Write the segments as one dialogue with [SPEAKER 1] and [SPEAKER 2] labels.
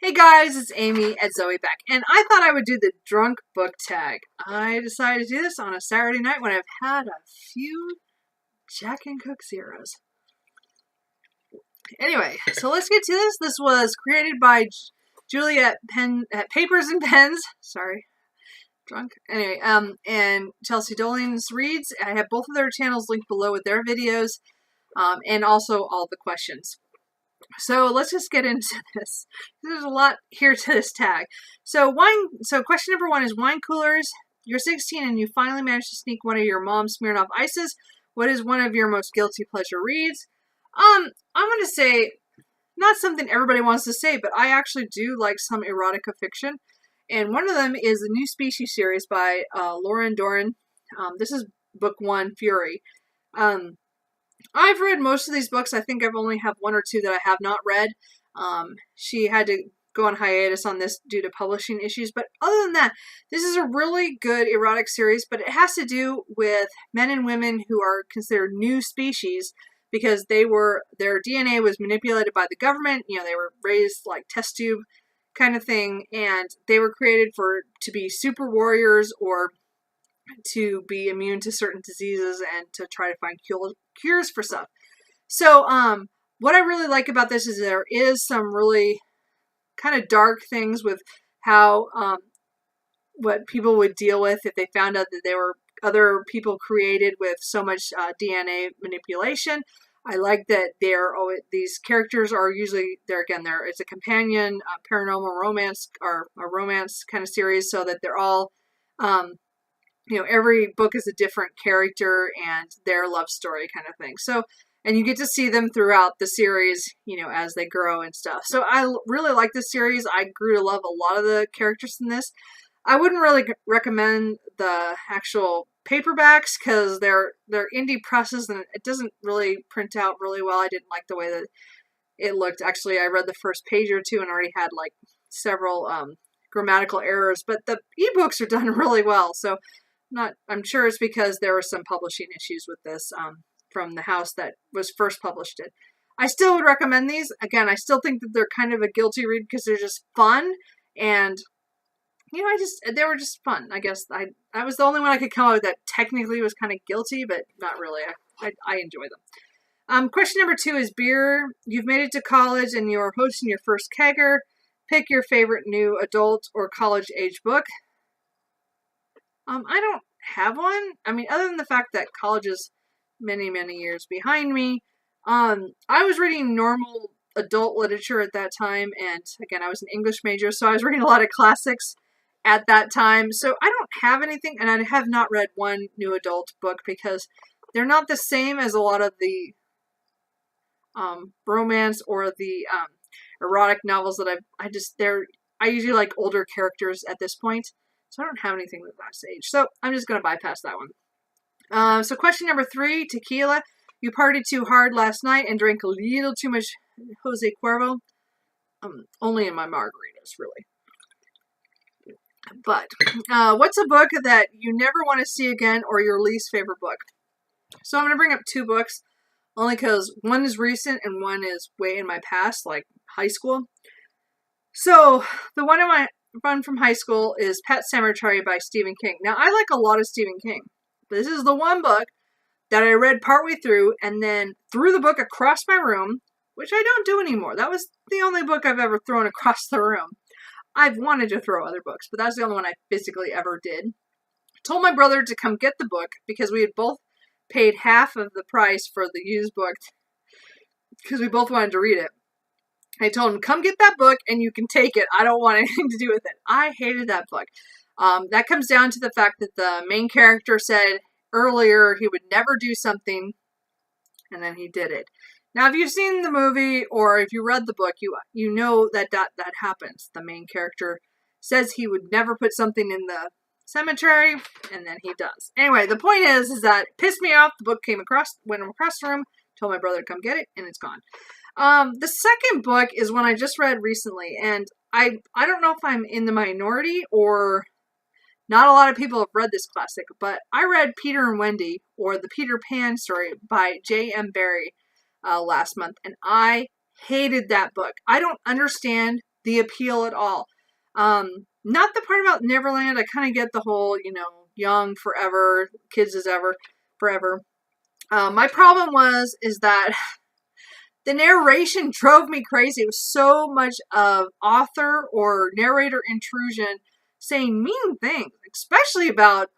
[SPEAKER 1] Hey guys, it's Amy at Zoe Beck, and I thought I would do the drunk book tag. I decided to do this on a Saturday night when I've had a few Jack and Coke Zeros. Anyway, so let's get to this. This was created by Juliet at Papers and Pens. Sorry, drunk. Anyway, and ChelseaDolling Reads. I have both of their channels linked below with their videos, and also all the questions. So let's just get into this. There's a lot here to this tag. So question number 1 is wine coolers. You're 16 and you finally managed to sneak one of your mom's Smirnoff Ices. What is one of your most guilty pleasure reads? I'm going to say, not something everybody wants to say, but I actually do like some erotica fiction. And one of them is the New Species series by Lauren Doran. This is book 1, Fury. I've read most of these books. I think I've only have 1 or 2 that I have not read. She had to go on hiatus on this due to publishing issues. But other than that, this is a really good erotic series, but it has to do with men and women who are considered new species because their DNA was manipulated by the government. You know, they were raised like test tube kind of thing, and they were created to be super warriors or to be immune to certain diseases and to try to find cures for stuff. So, what I really like about this is there is some really kind of dark things with how, what people would deal with if they found out that there were other people created with so much DNA manipulation. I like that these characters are usually, it's a companion, paranormal romance, or a romance kind of series, so that they're all, every book is a different character and their love story kind of thing. So, and you get to see them throughout the series, as they grow and stuff. So I really like this series. I grew to love a lot of the characters in this. I wouldn't really recommend the actual paperbacks because they're indie presses and it doesn't really print out really well. I didn't like the way that it looked. Actually, I read the first page or two and already had like several grammatical errors, but the ebooks are done really well. So I'm sure it's because there were some publishing issues with this from the house that was first published it. I still would recommend these. Again, I still think that they're kind of a guilty read because they're just fun and they were just fun. I guess I was the only one I could come up with that technically was kind of guilty, but not really. I enjoy them. Question number 2 is beer. You've made it to college and you're hosting your first kegger. Pick your favorite new adult or college age book. I don't have one. I mean, other than the fact that college is many, many years behind me. I was reading normal adult literature at that time, and again, I was an English major, so I was reading a lot of classics at that time. So I don't have anything, and I have not read one new adult book because they're not the same as a lot of the romance or the erotic novels that I usually like older characters at this point. So I don't have anything with that age. So I'm just going to bypass that one. So question number 3, Tequila. You partied too hard last night and drank a little too much Jose Cuervo. Only in my margaritas, really. But what's a book that you never want to see again or your least favorite book? So I'm going to bring up 2 books only because one is recent and one is way in my past, like high school. So the one from high school is Pet Sematary by Stephen King. Now, I like a lot of Stephen King. This is the one book that I read partway through and then threw the book across my room, which I don't do anymore. That was the only book I've ever thrown across the room. I've wanted to throw other books, but that's the only one I physically ever did. Told my brother to come get the book because we had both paid half of the price for the used book because we both wanted to read it. I told him, come get that book and you can take it. I don't want anything to do with it. I hated that book. That comes down to the fact that the main character said earlier he would never do something and then he did it. Now, if you've seen the movie or if you read the book, you know that happens. The main character says he would never put something in the cemetery and then he does. Anyway, the point is that it pissed me off. The book went across the room, told my brother to come get it, and it's gone. The second book is one I just read recently, and I don't know if I'm in the minority or not a lot of people have read this classic, but I read Peter and Wendy, or the Peter Pan story by J.M. Barrie last month, and I hated that book. I don't understand the appeal at all. Not the part about Neverland. I kind of get the whole, young forever, kids as ever, forever. My problem is that the narration drove me crazy. It was so much of author or narrator intrusion saying mean things, especially about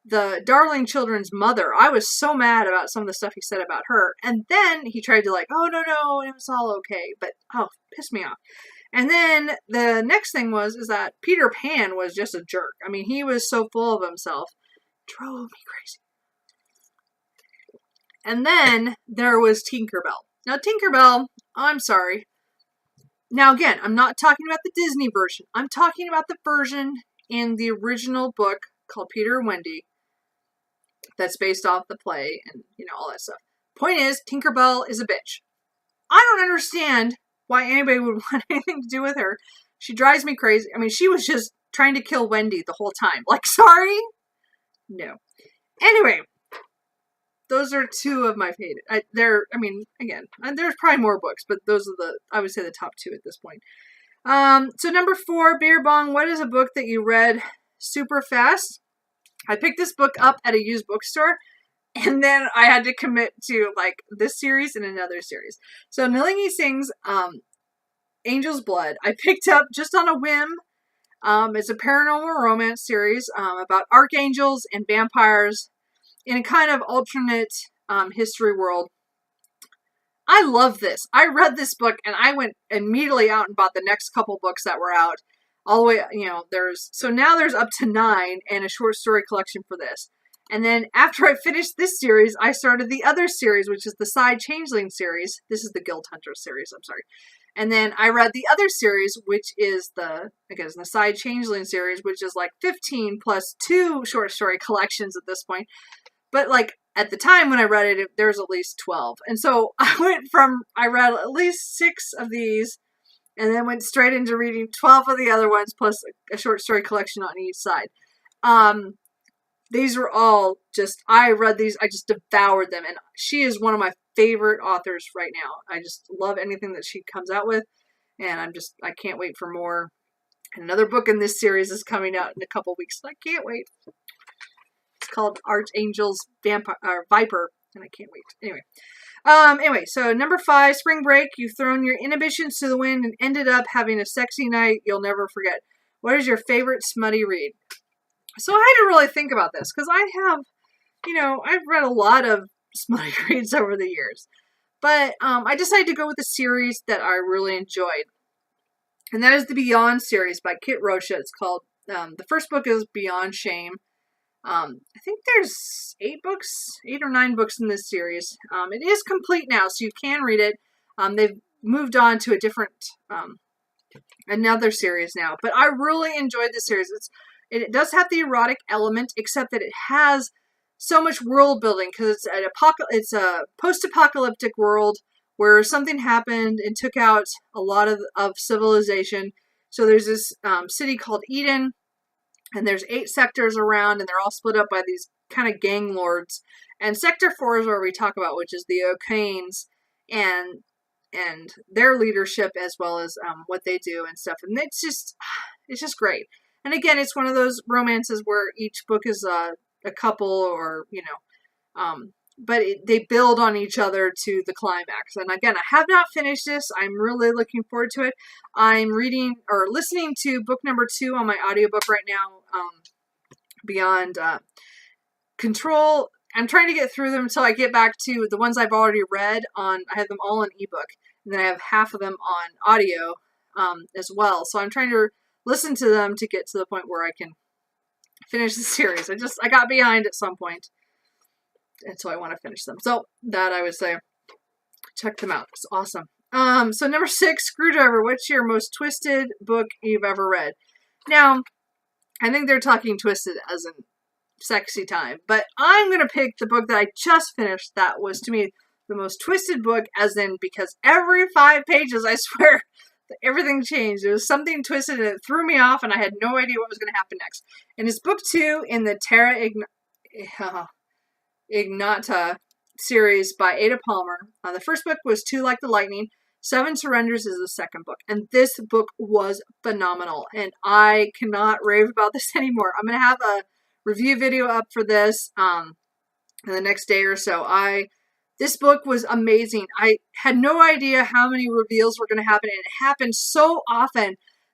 [SPEAKER 1] the darling children's mother. I was so mad about some of the stuff he said about her. And then he tried to oh, no, it was all okay. But, pissed me off. And then the next thing is that Peter Pan was just a jerk. I mean, he was so full of himself. Drove me crazy. And then there was Tinkerbell. Now, Tinkerbell, I'm sorry. Now, again, I'm not talking about the Disney version. I'm talking about the version in the original book called Peter and Wendy that's based off the play and, all that stuff. Point is, Tinkerbell is a bitch. I don't understand why anybody would want anything to do with her. She drives me crazy. I mean, she was just trying to kill Wendy the whole time. Sorry? No. Anyway, those are two of my favorite. There's probably more books, but those are I would say the top two at this point. So number 4, Beer Bong, what is a book that you read super fast? I picked this book up at a used bookstore, and then I had to commit to this series and another series. So Nalini Singh's Angel's Blood, I picked up just on a whim. It's a paranormal romance series about archangels and vampires in a kind of alternate history world. I love this. I read this book and I went immediately out and bought the next couple books that were out. All the way, now there's up to 9 and a short story collection for this. And then after I finished this series, I started the other series, which is the Side Changeling series. This is the Guild Hunter series, I'm sorry. And then I read the other series, which is the Side Changeling series, which is 15 plus 2 short story collections at this point. But at the time when I read it, there's at least 12. And so I read at least 6 of these and then went straight into reading 12 of the other ones plus a short story collection on each side. These were all I read these, I just devoured them. And she is one of my favorite authors right now. I just love anything that she comes out with. And I can't wait for more. Another book in this series is coming out in a couple weeks. I can't wait. It's called Archangel's Viper, and I can't wait. Anyway, so number 5, Spring Break. You've thrown your inhibitions to the wind and ended up having a sexy night you'll never forget. What is your favorite smutty read? So I had to really think about this, because I have, I've read a lot of smutty reads over the years. But I decided to go with a series that I really enjoyed. And that is the Beyond series by Kit Rocha. It's called, the first book is Beyond Shame. I think there's 8 or 9 books in this series. It is complete now, so you can read it. They've moved on to a different, another series now. But I really enjoyed this series. It does have the erotic element, except that it has so much world building, because it's a post-apocalyptic world where something happened and took out a lot of civilization. So there's this city called Eden, and there's 8 sectors around, and they're all split up by these kind of gang lords. And Sector 4 is where we talk about, which is the O'Kanes and their leadership, as well as what they do and stuff. And it's just great. And again, it's one of those romances where each book is a couple, or but they build on each other to the climax. And again, I have not finished this. I'm really looking forward to it. I'm reading or listening to book number 2 on my audiobook right now, Beyond Control. I'm trying to get through them until I get back to the ones I've already read I have them all in ebook, and then I have half of them on audio as well. So I'm trying to listen to them to get to the point where I can finish the series. I got behind at some point, and so I want to finish them. So that, I would say, check them out. It's awesome. So number 6, Screwdriver. What's your most twisted book you've ever read? Now, I think they're talking twisted as in sexy time, but I'm going to pick the book that I just finished that was, to me, the most twisted book, as in, because every 5 pages, I swear, everything changed. There was something twisted and it threw me off, and I had no idea what was going to happen next. And it's book 2 in the Terra Ignata series by Ada Palmer. The first book was Two Like the Lightning. Seven Surrenders is the second book, and this book was phenomenal, and I cannot rave about this anymore. I'm going to have a review video up for this in the next day or so. This book was amazing. I had no idea how many reveals were going to happen, and it happened so often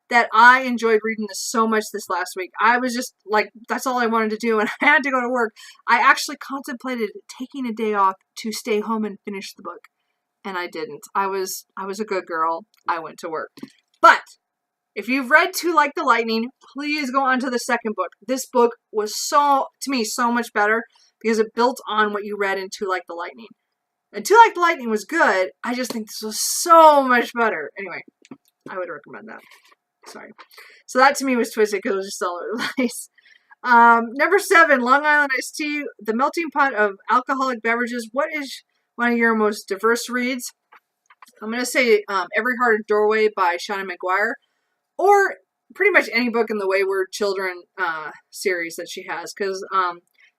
[SPEAKER 1] that I enjoyed reading this so much this last week. I was just like, that's all I wanted to do, and I had to go to work. I actually contemplated taking a day off to stay home and finish the book, and I didn't. I was a good girl. I went to work. But if you've read To Like the Lightning, please go on to the second book. This book was to me, so much better because it built on what you read in To Like the Lightning. And To Like the Lightning was good. I just think this was so much better. Anyway, I would recommend that. Sorry. So that to me was twisted because it was just all over the place. Number 7, Long Island Iced Tea, the melting pot of alcoholic beverages. What is one of your most diverse reads? I'm going to say Every Hearted Doorway by Shauna McGuire, or pretty much any book in the Wayward Children series that she has, because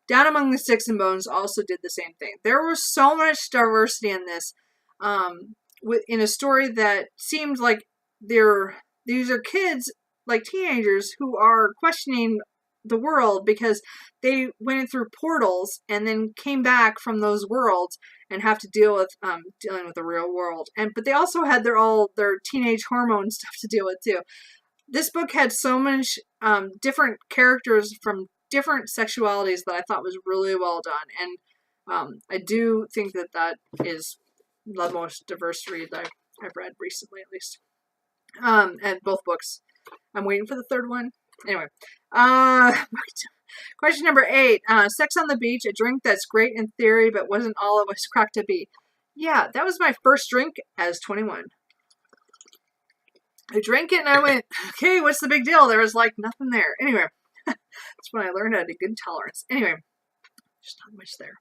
[SPEAKER 1] Down Among the Sticks and Bones also did the same thing. There was so much diversity in this, in a story that seemed like these are kids, like teenagers, who are questioning the world because they went through portals and then came back from those worlds and have to deal with dealing with the real world. But they also had their teenage hormone stuff to deal with too. This book had so much different characters from different sexualities that I thought was really well done, and I do think that is the most diverse read that I've read recently, at least. And both books. I'm waiting for the third one. Anyway, question number 8. Sex on the Beach, a drink that's great in theory, but wasn't all it was cracked to be. Yeah, that was my first drink as 21. I drank it and I went, okay, what's the big deal? There was like nothing there. Anyway, that's when I learned I had a good tolerance. Anyway, just not much there.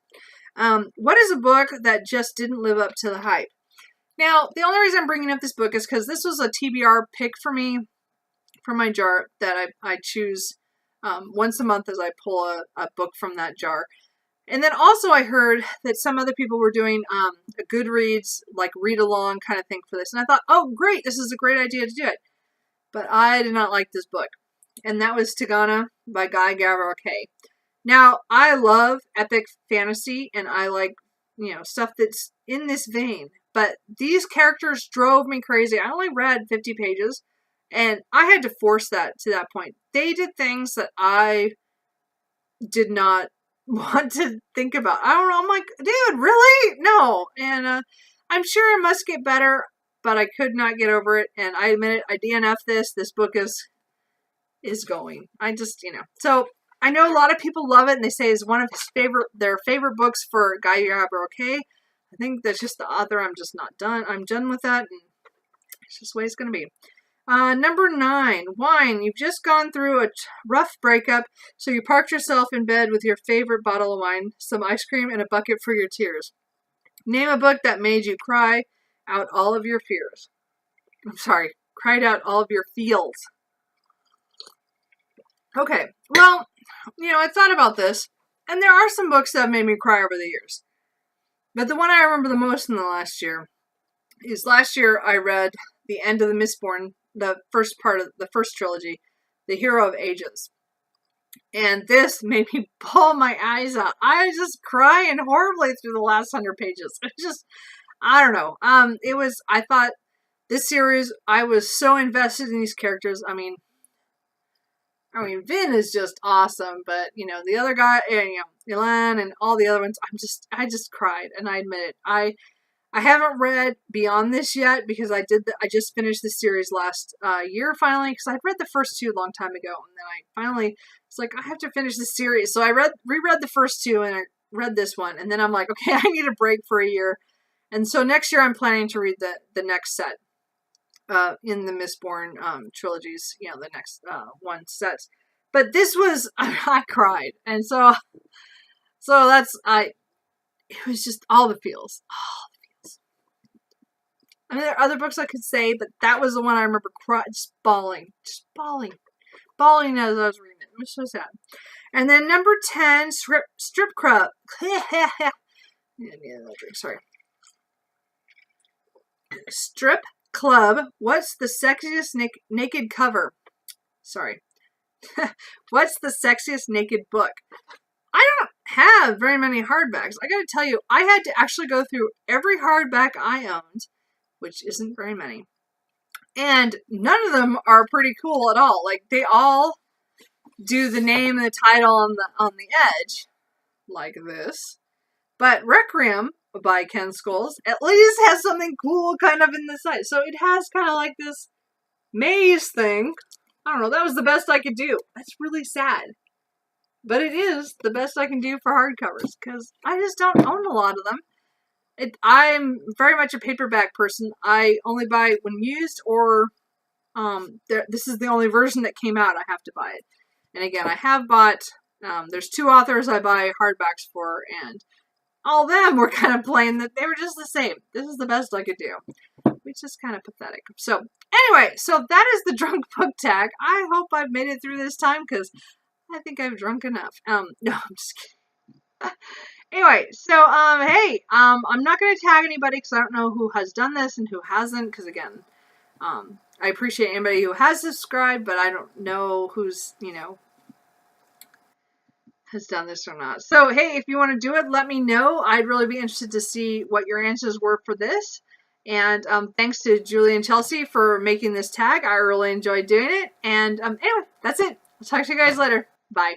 [SPEAKER 1] What is a book that just didn't live up to the hype? Now, the only reason I'm bringing up this book is because this was a TBR pick for me, for my jar, that I choose once a month as I pull a book from that jar. And then also I heard that some other people were doing a Goodreads, like read-along kind of thing for this. And I thought, oh, great, this is a great idea to do it. But I did not like this book. And that was Tigana by Guy Gavin Kay. Now, I love epic fantasy, and I like, stuff that's in this vein. But these characters drove me crazy. I only read 50 pages, and I had to force that to that point. They did things that I did not want to think about. I don't know. I'm like, dude, really? No. And I'm sure it must get better, but I could not get over it. And I admit it. I DNF this. This book is going. I just, So I know a lot of people love it, and they say it's one of their favorite books for Guy Gavin Kay. I think that's just the author. I'm just not done. I'm done with that, and it's just the way it's going to be. Number 9, wine. You've just gone through a rough breakup, so you parked yourself in bed with your favorite bottle of wine, some ice cream, and a bucket for your tears. Name a book that made you cry out all of your fears. Cried out all of your feels. Okay, well, I thought about this, and there are some books that have made me cry over the years. But the one I remember the most in the last year is last year I read The End of the Mistborn, the first part of the first trilogy, The Hero of Ages. And this made me bawl my eyes out. I was just crying horribly through the last 100 pages. It's just, I don't know. I thought this series, I was so invested in these characters. I mean, Vin is just awesome, but, the other guy, Elan and all the other ones, I just cried, and I admit it. I haven't read beyond this yet, because I just finished this series last year, finally, because I'd read the first 2 a long time ago, and then I finally, it's like, I have to finish this series, so I reread the first 2, and I read this one, and then I'm like, okay, I need a break for a year, and so next year I'm planning to read the next set. In the Mistborn trilogies, the next one sets. But this was, I cried. And so it was just all the feels. I mean, there are other books I could say, but that was the one I remember just bawling as I was reading it. It was so sad. And then number 10, Strip Club. Sorry. Strip Club. What's the sexiest naked cover? Sorry. What's the sexiest naked book? I don't have very many hardbacks. I gotta tell you, I had to actually go through every hardback I owned, which isn't very many. And none of them are pretty cool at all. Like, they all do the name and the title on the edge, like this. But Requiem by Ken Scholes at least has something cool kind of in the side. So it has kind of like this maze thing. I don't know, that was the best I could do. That's really sad. But it is the best I can do for hardcovers, because I just don't own a lot of them. I'm very much a paperback person. I only buy when used, or this is the only version that came out. I have to buy it. And again, I have bought, there's 2 authors I buy hardbacks for, and all of them were kind of plain that they were just the same. This is the best I could do, which is kind of pathetic. So anyway, so that is the drunk book tag. I hope I've made it through this time, because I think I've drunk enough. No, I'm just kidding. Anyway, so, hey, I'm not going to tag anybody because I don't know who has done this and who hasn't, because, again, I appreciate anybody who has subscribed, but I don't know who's, has done this or not. So, hey, if you want to do it, let me know. I'd really be interested to see what your answers were for this. And thanks to Julie and Chelsea for making this tag. I really enjoyed doing it. And anyway, that's it. I'll talk to you guys later. Bye.